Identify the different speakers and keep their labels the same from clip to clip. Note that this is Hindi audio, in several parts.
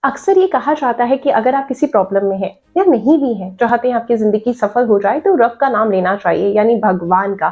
Speaker 1: अक्सर ये कहा जाता है कि अगर आप किसी प्रॉब्लम में हैं या नहीं भी हैं, चाहते हैं आपकी जिंदगी सफल हो जाए, तो रब का नाम लेना चाहिए, यानी भगवान का,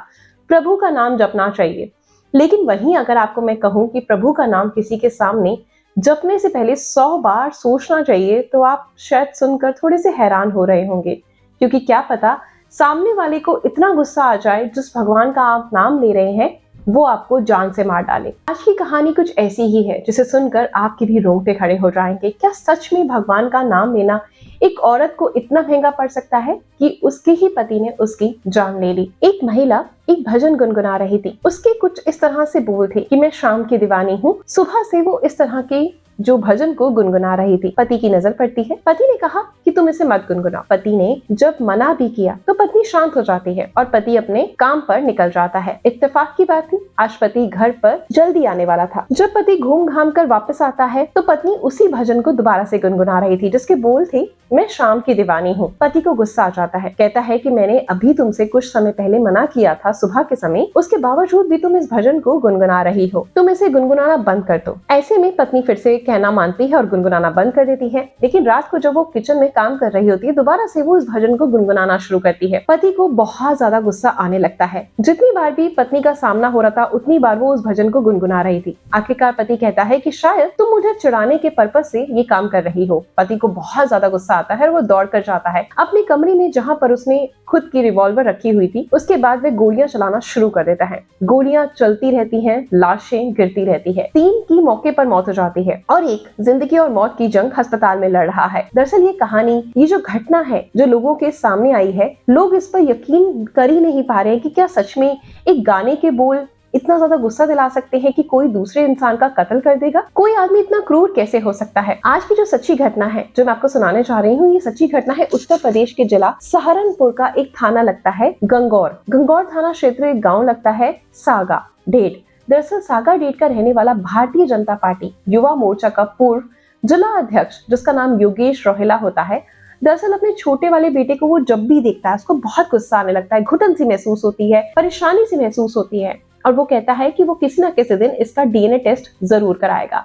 Speaker 1: प्रभु का नाम जपना चाहिए। लेकिन वहीं अगर आपको मैं कहूं कि प्रभु का नाम किसी के सामने जपने से पहले 100 बार सोचना चाहिए, तो आप शायद सुनकर थोड़े से हैरान हो रहे होंगे, क्योंकि क्या पता सामने वाले को इतना गुस्सा आ जाए जिस भगवान का आप नाम ले रहे हैं वो आपको जान से मार डाले। आज की कहानी कुछ ऐसी ही है जिसे सुनकर आपके भी रोंगटे खड़े हो जाएंगे। क्या सच में भगवान का नाम लेना एक औरत को इतना महंगा पड़ सकता है कि उसके ही पति ने उसकी जान ले ली। एक महिला एक भजन गुनगुना रही थी। उसके कुछ इस तरह से बोल थे कि मैं शाम की दीवानी हूँ। सुबह से वो इस तरह के जो भजन को गुनगुना रही थी। पति की नजर पड़ती है। पति ने कहा कि तुम इसे मत गुनगुनाओ। पति ने जब मना भी किया तो पत्नी शांत हो जाती है और पति अपने काम पर निकल जाता है। इत्तेफाक की बात थी, आज पति घर पर जल्दी आने वाला था। जब पति घूम घाम कर वापस आता है तो पत्नी उसी भजन को दोबारा से गुनगुना रही थी, जिसके बोल थे, मैं शाम की दीवानी हूँ। पति को गुस्सा आ जाता है। कहता है कि मैंने अभी तुमसे कुछ समय पहले मना किया था सुबह के समय, उसके बावजूद भी तुम इस भजन को गुनगुना रही हो। तुम इसे गुनगुनाना बंद कर दो। ऐसे में पत्नी फिर से कहना मानती है और गुनगुनाना बंद कर देती है। लेकिन रात को जब वो किचन में काम कर रही होती है, दोबारा से वो इस भजन को गुनगुनाना शुरू करती है। पति को बहुत ज्यादा गुस्सा आने लगता है। जितनी बार भी पत्नी का सामना हो रहा था, उतनी बार वो उस भजन को गुनगुना रही थी। आखिरकार पति कहता है कि शायद तुम मुझे चिढ़ाने के पर्पज से ये काम कर रही हो। पति को बहुत ज्यादा गुस्सा आता है और वो दौड़ कर जाता है अपने कमरे में, जहाँ पर उसने खुद की रिवॉल्वर रखी हुई थी। उसके बाद वे गोलियां चलाना शुरू कर देता है। गोलियां चलती रहती हैं, लाशें गिरती रहती है। 3 की मौके पर मौत हो जाती है और एक जिंदगी और मौत की जंग अस्पताल में लड़ रहा है। दरअसल ये कहानी, ये जो घटना है जो लोगों के सामने आई है, लोग इस पर यकीन कर ही नहीं पा रहे हैं कि क्या सच में एक गाने के बोल इतना ज्यादा गुस्सा दिला सकते हैं कि कोई दूसरे इंसान का कत्ल कर देगा। कोई आदमी इतना क्रूर कैसे हो सकता है। आज की जो सच्ची घटना है जो मैं आपको सुनाने जा रही हूँ, ये सच्ची घटना है उत्तर प्रदेश के जिला सहारनपुर का एक थाना लगता है गंगौर। गंगौर थाना क्षेत्र एक गाँव लगता है सागा डेट। दरअसल सागा डेट का रहने वाला भारतीय जनता पार्टी युवा मोर्चा का पूर्व जिला अध्यक्ष, जिसका नाम योगेश रोहिला होता है, दरअसल अपने छोटे वाले बेटे को वो जब भी देखता है उसको बहुत गुस्सा आने लगता है, घुटन सी महसूस होती है, परेशानी सी महसूस होती है और वो कहता है कि वो किसी न किसी दिन इसका डीएनए टेस्ट जरूर कराएगा,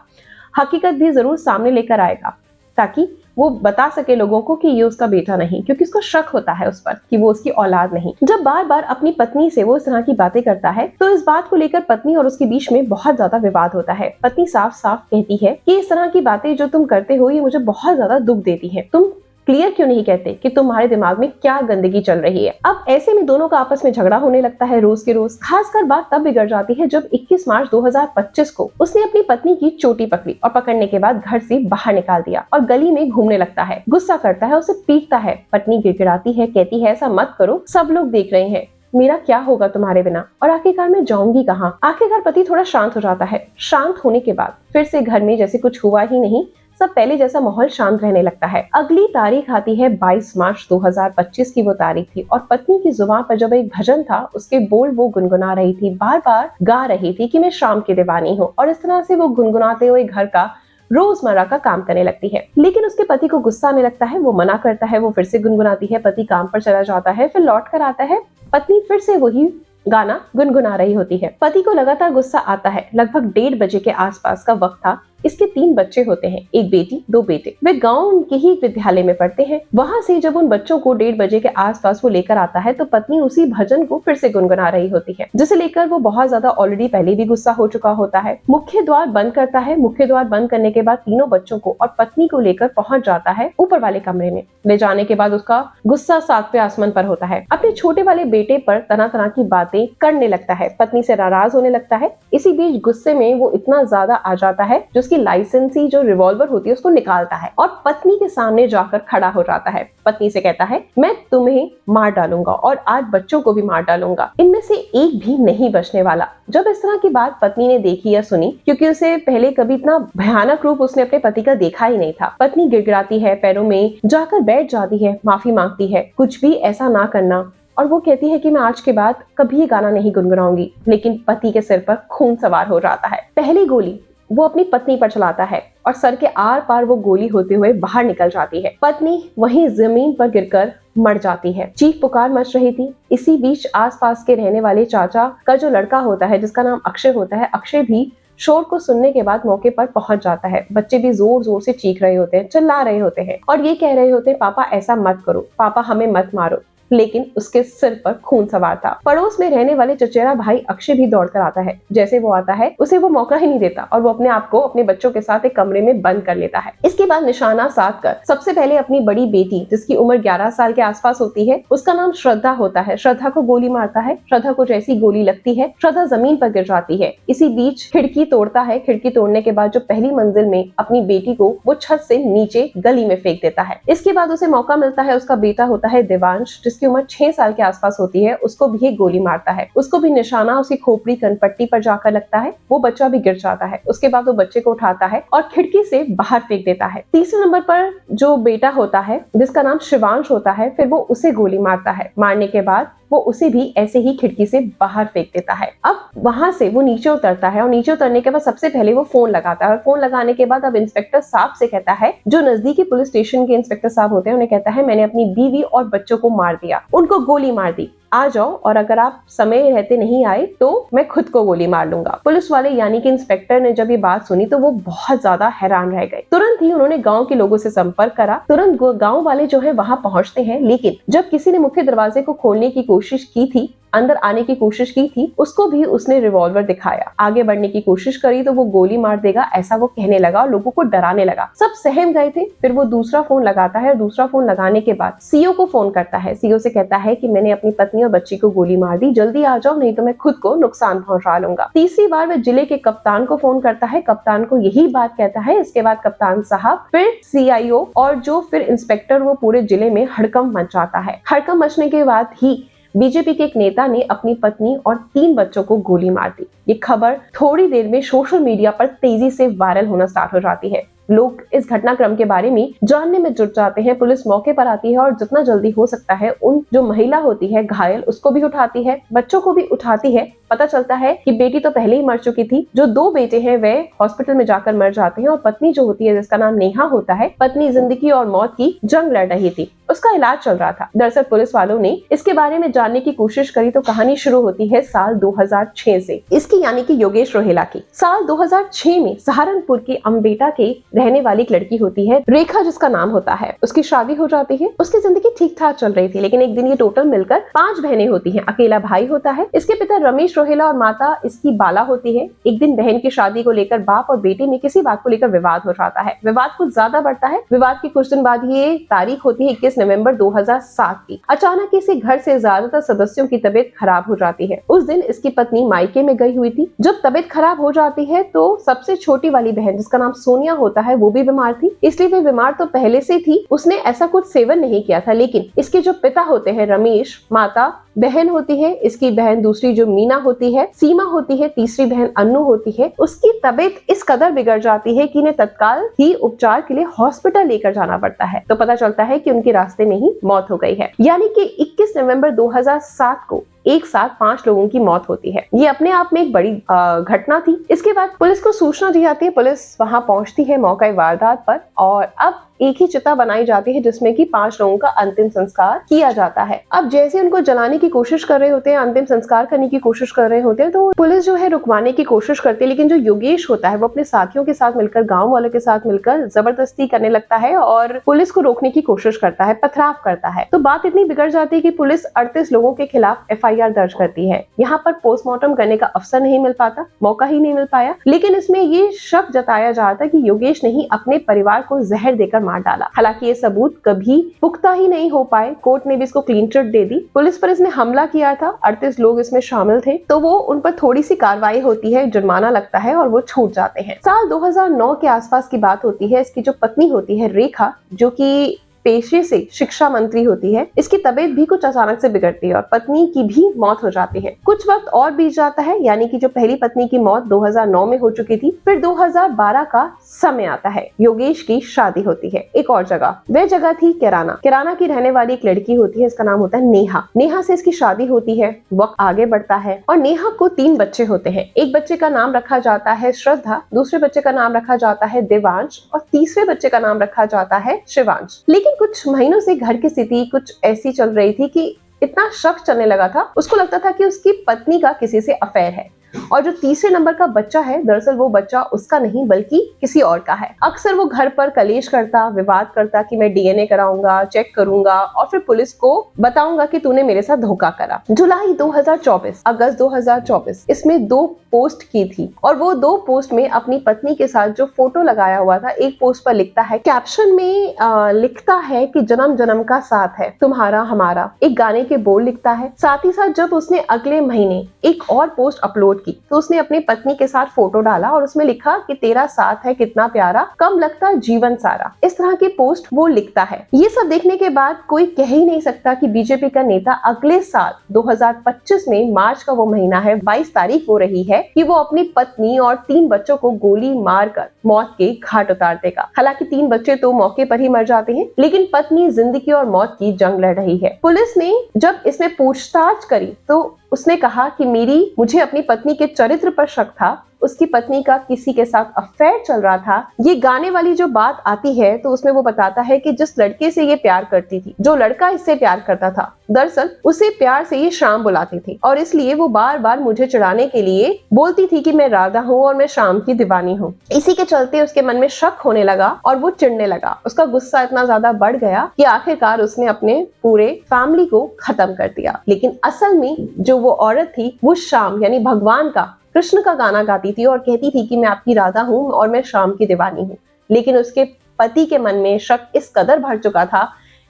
Speaker 1: हकीकत भी जरूर सामने लेकर आएगा, ताकि वो बता सके लोगों को कि ये उसका बेटा नहीं, क्योंकि उसको शक होता है उस पर कि वो उसकी औलाद नहीं। जब बार बार अपनी पत्नी से वो इस तरह की बातें करता है तो इस बात को लेकर पत्नी और उसके बीच में बहुत ज्यादा विवाद होता है। पत्नी साफ साफ कहती है कि इस तरह की बातें जो तुम करते हो ये मुझे बहुत ज्यादा दुख देती है। तुम क्लियर क्यों नहीं कहते कि तुम्हारे दिमाग में क्या गंदगी चल रही है। अब ऐसे में दोनों का आपस में झगड़ा होने लगता है रोज के रोज। खासकर बात तब बिगड़ जाती है जब 21 मार्च 2025 को उसने अपनी पत्नी की चोटी पकड़ी और पकड़ने के बाद घर से बाहर निकाल दिया और गली में घूमने लगता है। गुस्सा करता है, उसे पीटता है। पत्नी गिड़गिड़ाती है, कहती है ऐसा मत करो, सब लोग देख रहे हैं, मेरा क्या होगा तुम्हारे बिना, और आखिरकार मैं जाऊंगी कहाँ। आखिरकार पति थोड़ा शांत हो जाता है। शांत होने के बाद फिर से घर में जैसे कुछ हुआ ही नहीं, सब पहले जैसा माहौल शांत रहने लगता है। अगली तारीख आती है 22 मार्च 2025 की वो तारीख थी और पत्नी की जुबान पर जब एक भजन था उसके बोल वो गुनगुना रही थी, बार बार गा रही थी कि मैं शाम की दीवानी हूँ, और इस तरह से वो गुनगुनाते हुए घर का रोजमर्रा का काम करने लगती है। लेकिन उसके पति को गुस्सा आने लगता है, वो मना करता है, वो फिर से गुनगुनाती है। पति काम पर चला जाता है, फिर लौट कर आता है, पत्नी फिर से वही गाना गुनगुना रही होती है। पति को लगातार गुस्सा आता है। लगभग 1:30 बजे के आसपास का वक्त था। इसके 3 बच्चे होते हैं, एक बेटी 2 बेटे। वे गांव के ही विद्यालय में पढ़ते हैं। वहां से जब उन बच्चों को 1:30 बजे के आसपास वो लेकर आता है तो पत्नी उसी भजन को फिर से गुनगुना रही होती है, जिसे लेकर वो बहुत ज्यादा ऑलरेडी पहले भी गुस्सा हो चुका होता है। मुख्य द्वार बंद करता है। मुख्य द्वार बंद करने के बाद तीनों बच्चों को और पत्नी को लेकर पहुंच जाता है ऊपर वाले कमरे में। ले जाने के बाद उसका गुस्सा 7वें आसमान पर होता है। अपने छोटे वाले बेटे पर तरह तरह की बातें करने लगता है, पत्नी से नाराज होने लगता है। इसी बीच गुस्से में वो इतना ज्यादा आ जाता है जो उसकी लाइसेंसी जो रिवॉल्वर होती है उसको निकालता है और पत्नी के सामने जाकर खड़ा हो जाता है। पत्नी से कहता है, मैं तुम्हें मार डालूंगा और आज बच्चों को भी मार डालूंगा, इनमें से एक भी नहीं बचने वाला। जब इस तरह की बात पत्नी ने देखी या सुनी, क्योंकि उसे पहले कभी इतना भयानक रूप उसने अपने पति का देखा ही नहीं था, पत्नी गिड़गिड़ाती है, पैरों में जाकर बैठ जाती है, माफी मांगती है, कुछ भी ऐसा ना करना, और वो कहती है कि मैं आज के बाद कभी ये गाना नहीं गुनगुनाऊंगी। लेकिन पति के सिर पर खून सवार हो जाता है। पहली गोली वो अपनी पत्नी पर चलाता है और सर के आर पार वो गोली होते हुए बाहर निकल जाती है। पत्नी वहीं जमीन पर गिरकर मर जाती है। चीख पुकार मच रही थी। इसी बीच आसपास के रहने वाले चाचा का जो लड़का होता है जिसका नाम अक्षय होता है, अक्षय भी शोर को सुनने के बाद मौके पर पहुंच जाता है। बच्चे भी जोर जोर से चीख रहे होते हैं, चिल्ला रहे होते हैं और ये कह रहे होते हैं, पापा ऐसा मत करो, पापा हमें मत मारो। लेकिन उसके सिर पर खून सवार था। पड़ोस में रहने वाले चचेरा भाई अक्षय भी दौड़कर आता है। जैसे वो आता है उसे वो मौका ही नहीं देता और वो अपने आप को अपने बच्चों के साथ एक कमरे में बंद कर लेता है। इसके बाद निशाना साध कर सबसे पहले अपनी बड़ी बेटी, जिसकी उम्र 11 साल के आसपास होती है, उसका नाम श्रद्धा होता है, श्रद्धा को गोली मारता है। श्रद्धा को जैसी गोली लगती है, श्रद्धा जमीन पर गिर जाती है। इसी बीच खिड़की तोड़ता है। खिड़की तोड़ने के बाद जो पहली मंजिल में अपनी बेटी को वो छत से नीचे गली में फेंक देता है। इसके बाद उसे मौका मिलता है, उसका बेटा होता है देवांश, जिसकी उम्र 6 साल के आसपास होती है, उसको भी एक गोली मारता है। उसको भी निशाना उसकी खोपड़ी कनपट्टी पर जाकर लगता है। वो बच्चा भी गिर जाता है। उसके बाद वो बच्चे को उठाता है और खिड़की से बाहर फेंक देता है। तीसरे नंबर पर जो बेटा होता है, जिसका नाम शिवांश होता है, फिर वो उसे गोली मारता है। मारने के बाद वो उसे भी ऐसे ही खिड़की से बाहर फेंक देता है। अब वहां से वो नीचे उतरता है और नीचे उतरने के बाद सबसे पहले वो फोन लगाता है और फोन लगाने के बाद अब इंस्पेक्टर साहब से कहता है, जो नजदीकी पुलिस स्टेशन के इंस्पेक्टर साहब होते हैं, उन्हें कहता है, मैंने अपनी बीवी और बच्चों को मार दिया, उनको गोली मार दी, आ जाओ और अगर आप समय रहते नहीं आए तो मैं खुद को गोली मार लूंगा। पुलिस वाले यानी कि इंस्पेक्टर ने जब ये बात सुनी तो वो बहुत ज्यादा हैरान रह गए। तुरंत ही उन्होंने गांव के लोगों से संपर्क करा। तुरंत गांव वाले जो है वहां पहुंचते हैं, लेकिन जब किसी ने मुख्य दरवाजे को खोलने की कोशिश की थी, अंदर आने की कोशिश की थी, उसको भी उसने रिवॉल्वर दिखाया। आगे बढ़ने की कोशिश करी तो वो गोली मार देगा, ऐसा वो कहने लगा और लोगों को डराने लगा। सब सहम गए थे। फिर वो दूसरा फोन लगाता है और दूसरा फोन लगाने के बाद सीओ को फोन करता है। सीओ से कहता है कि मैंने अपनी पत्नी और बच्ची को गोली मार दी, जल्दी आ जाओ नहीं तो मैं खुद को नुकसान पहुंचा लूंगा। तीसरी बार वह जिले के कप्तान को फोन करता है। कप्तान को यही बात कहता है। इसके बाद कप्तान साहब, फिर सीआईओ और जो फिर इंस्पेक्टर, वो पूरे जिले में हड़कंप मच जाता है। हड़कंप मचने के बाद ही बीजेपी के एक नेता ने अपनी पत्नी और 3 बच्चों को गोली मार दी। ये खबर थोड़ी देर में सोशल मीडिया पर तेजी से वायरल होना स्टार्ट हो जाती है। लोग इस घटनाक्रम के बारे में जानने में जुट जाते हैं। पुलिस मौके पर आती है और जितना जल्दी हो सकता है उन जो महिला होती है घायल, उसको भी उठाती है, बच्चों को भी उठाती है। पता चलता है कि बेटी तो पहले ही मर चुकी थी। जो 2 बेटे हैं वे हॉस्पिटल में जाकर मर जाते हैं और पत्नी जो होती है, जिसका नाम नेहा होता है, पत्नी जिंदगी और मौत की जंग लड़ रही थी, उसका इलाज चल रहा था। दरअसल पुलिस वालों ने इसके बारे में जानने की कोशिश करी तो कहानी शुरू होती है साल 2006 से, इसकी यानी कि योगेश रोहेला की। साल 2006 में सहारनपुर के अम्बेटा के रहने वाली एक लड़की होती है रेखा, जिसका नाम होता है। उसकी शादी हो जाती है। उसकी जिंदगी ठीक ठाक चल रही थी, लेकिन एक दिन ये टोटल मिलकर 5 बहनें होती हैं। अकेला भाई होता है। इसके पिता रमेश रोहेला और माता इसकी बाला होती है। एक दिन बहन की शादी को लेकर बाप और बेटे में किसी बात को लेकर विवाद हो जाता है। विवाद कुछ ज्यादा बढ़ता है। विवाद के कुछ दिन बाद ये तारीख होती है 21 नवंबर 2007 की। अचानक इसे घर से ज्यादातर सदस्यों की तबीयत खराब हो जाती है। उस दिन इसकी पत्नी मायके में गई हुई थी। जब तबीयत खराब हो जाती है तो सबसे छोटी वाली बहन, जिसका नाम सोनिया होता है, वो भी बीमार थी। इसलिए वे बीमार तो पहले से थी, उसने ऐसा कुछ सेवन नहीं किया था। लेकिन इसके जो पिता होते हैं रमेश, माता, बहन होती है इसकी बहन दूसरी जो मीना होती है, सीमा होती है, तीसरी बहन अन्नू होती है, उसकी तबीयत इस कदर बिगड़ जाती है कि इन्हें तत्काल ही उपचार के लिए हॉस्पिटल लेकर जाना पड़ता है। तो पता चलता है कि उनके रास्ते में ही मौत हो गई है। यानी कि 21 नवंबर 2007 को एक साथ 5 लोगों की मौत होती है। ये अपने आप में एक बड़ी घटना थी। इसके बाद पुलिस को सूचना दी जाती है। पुलिस वहां पहुंचती है मौका वारदात पर और अब एक ही चिता बनाई जाती है जिसमें कि 5 लोगों का अंतिम संस्कार किया जाता है। अब जैसे उनको जलाने की कोशिश कर रहे होते हैं, अंतिम संस्कार करने की कोशिश कर रहे होते हैं, तो पुलिस जो है रुकवाने की कोशिश करती है। लेकिन जो योगेश होता है वो अपने साथियों के साथ मिलकर, गांव वालों के साथ मिलकर जबरदस्ती करने लगता है और पुलिस को रोकने की कोशिश करता है, पथराव करता है। तो बात इतनी बिगड़ जाती है कि पुलिस 38 लोगों के खिलाफ FIR दर्ज करती है। यहाँ पर पोस्टमार्टम करने का अवसर नहीं मिल पाता, मौका ही नहीं मिल पाया। लेकिन इसमें ये शक जताया जाता है कि योगेश ने ही अपने परिवार को जहर देकर मार डाला। हालांकि ये सबूत कभी पुख्ता ही नहीं हो पाए। कोर्ट ने भी इसको क्लीन चिट दे दी। पुलिस पर इसने हमला किया था, 38 लोग इसमें शामिल थे, तो वो उन पर थोड़ी सी कार्रवाई होती है, जुर्माना लगता है और वो छूट जाते हैं। साल 2009 के आसपास की बात होती है। इसकी जो पत्नी होती है रेखा, जो कि पेशे से शिक्षा मंत्री होती है, इसकी तबीयत भी कुछ अचानक से बिगड़ती है और पत्नी की भी मौत हो जाती है। कुछ वक्त और बीत जाता है, यानी कि जो पहली पत्नी की मौत 2009 में हो चुकी थी, फिर 2012 का समय आता है। योगेश की शादी होती है एक और जगह। वह जगह थी कैराना। कैराना की रहने वाली एक लड़की होती है, इसका नाम होता है नेहा। नेहा से इसकी शादी होती है। वक्त आगे बढ़ता है और नेहा को 3 बच्चे होते हैं। एक बच्चे का नाम रखा जाता है श्रद्धा, दूसरे बच्चे का नाम रखा जाता है देवांश और तीसरे बच्चे का नाम रखा जाता है शिवांश। लेकिन कुछ महीनों से घर की स्थिति कुछ ऐसी चल रही थी कि इतना शक चलने लगा था, उसको लगता था कि उसकी पत्नी का किसी से अफेयर है। और जो तीसरे नंबर का बच्चा है, दरअसल वो बच्चा उसका नहीं बल्कि किसी और का है। अक्सर वो घर पर कलेश करता, विवाद करता कि मैं डीएनए कराऊंगा, चेक करूंगा और फिर पुलिस को बताऊंगा कि तूने मेरे साथ धोखा करा। जुलाई 2024, अगस्त 2024 इसमें 2 पोस्ट की थी और वो 2 पोस्ट में अपनी पत्नी के साथ जो फोटो लगाया हुआ था, एक पोस्ट पर लिखता है, कैप्शन में लिखता है कि जन्म जन्म का साथ है तुम्हारा हमारा, एक गाने के बोल लिखता है। साथ ही साथ जब उसने अगले महीने एक और पोस्ट अपलोड की तो उसने अपनी पत्नी के साथ फोटो डाला और उसमें लिखा कि तेरा साथ है कितना प्यारा, कम लगता जीवन सारा। इस तरह की पोस्ट वो लिखता है। ये सब देखने के बाद कोई कह ही नहीं सकता कि बीजेपी का नेता अगले साल 2025 में मार्च का वो महीना है, 22 तारीख वो रही है कि वो अपनी पत्नी और 3 बच्चों को गोली मारकर मौत के घाट उतार देगा। हालांकि 3 बच्चे तो मौके पर ही मर जाते हैं, लेकिन पत्नी जिंदगी और मौत की जंग लड़ रही है। पुलिस ने जब इसमें पूछताछ करी तो उसने कहा कि मुझे अपनी पत्नी के चरित्र पर शक था, उसकी पत्नी का किसी के साथ अफेयर चल रहा था। ये गाने वाली जो बात आती है तो उसमें वो बताता है कि जिस लड़के से ये प्यार करती थी, जो लड़का इससे प्यार करता था, दरअसल उसे प्यार से ये शाम बुलाती थी और इसलिए वो बार बार मुझे चिढ़ाने के लिए बोलती थी कि मैं राधा हूँ और मैं शाम की दीवानी हूँ। इसी के चलते उसके मन में शक होने लगा और वो चिढ़ने लगा। उसका गुस्सा इतना ज्यादा बढ़ गया कि आखिरकार उसने अपने पूरे फैमिली को खत्म कर दिया। लेकिन असल में जो वो औरत थी वो शाम यानी भगवान का, कृष्ण का गाना गाती थी और कहती थी कि मैं आपकी राधा हूँ और मैं शाम की दीवानी हूँ। लेकिन उसके पति के मन में शक इस कदर भर चुका था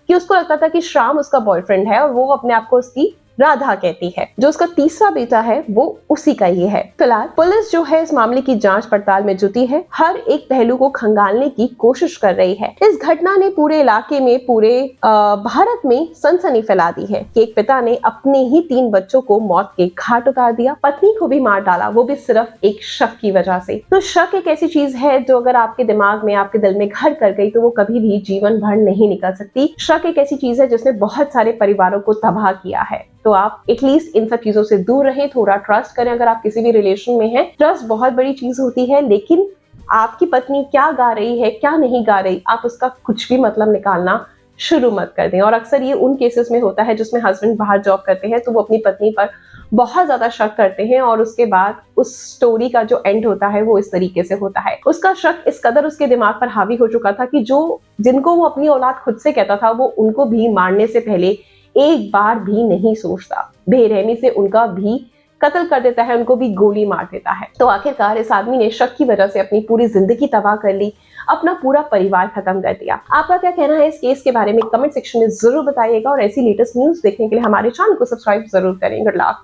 Speaker 1: कि उसको लगता था कि शाम उसका बॉयफ्रेंड है और वो अपने आप को उसकी राधा कहती है। जो उसका तीसरा बेटा है वो उसी का ही है। फिलहाल पुलिस जो है इस मामले की जांच पड़ताल में जुटी है, हर एक पहलू को खंगालने की कोशिश कर रही है। इस घटना ने पूरे इलाके में, पूरे भारत में सनसनी फैला दी है कि एक पिता ने अपने ही 3 बच्चों को मौत के घाट उतार दिया, पत्नी को भी मार डाला, वो भी सिर्फ एक शक की वजह से। तो शक एक ऐसी चीज है जो अगर आपके दिमाग में, आपके दिल में घर कर गई तो वो कभी भी जीवन भर नहीं निकल सकती। शक एक ऐसी चीज है जिसने बहुत सारे परिवारों को तबाह किया है। तो आप एटलीस्ट इन सब चीजों से दूर रहें, थोड़ा ट्रस्ट करें। अगर आप किसी भी रिलेशन में हैं, ट्रस्ट बहुत बड़ी चीज होती है, लेकिन आपकी पत्नी क्या गा रही है, क्या नहीं गा रही, आप उसका कुछ भी मतलब निकालना शुरू मत कर दें। और अक्सर ये उन केसेस में होता है जिसमें हस्बैंड बाहर जॉब करते हैं तो वो अपनी पत्नी पर बहुत ज्यादा शक करते हैं और उसके बाद उस स्टोरी का जो एंड होता है वो इस तरीके से होता है। उसका शक इस कदर उसके दिमाग पर हावी हो चुका था कि जिनको वो अपनी औलाद खुद से कहता था वो उनको भी मारने से पहले एक बार भी नहीं सोचता, बेरहमी से उनका भी कत्ल कर देता है, उनको भी गोली मार देता है। तो आखिरकार इस आदमी ने शक की वजह से अपनी पूरी जिंदगी तबाह कर ली, अपना पूरा परिवार खत्म कर दिया। आपका क्या कहना है इस केस के बारे में कमेंट सेक्शन में जरूर बताइएगा और ऐसी लेटेस्ट न्यूज देखने के लिए हमारे चैनल को सब्सक्राइब जरूर करें। Good luck.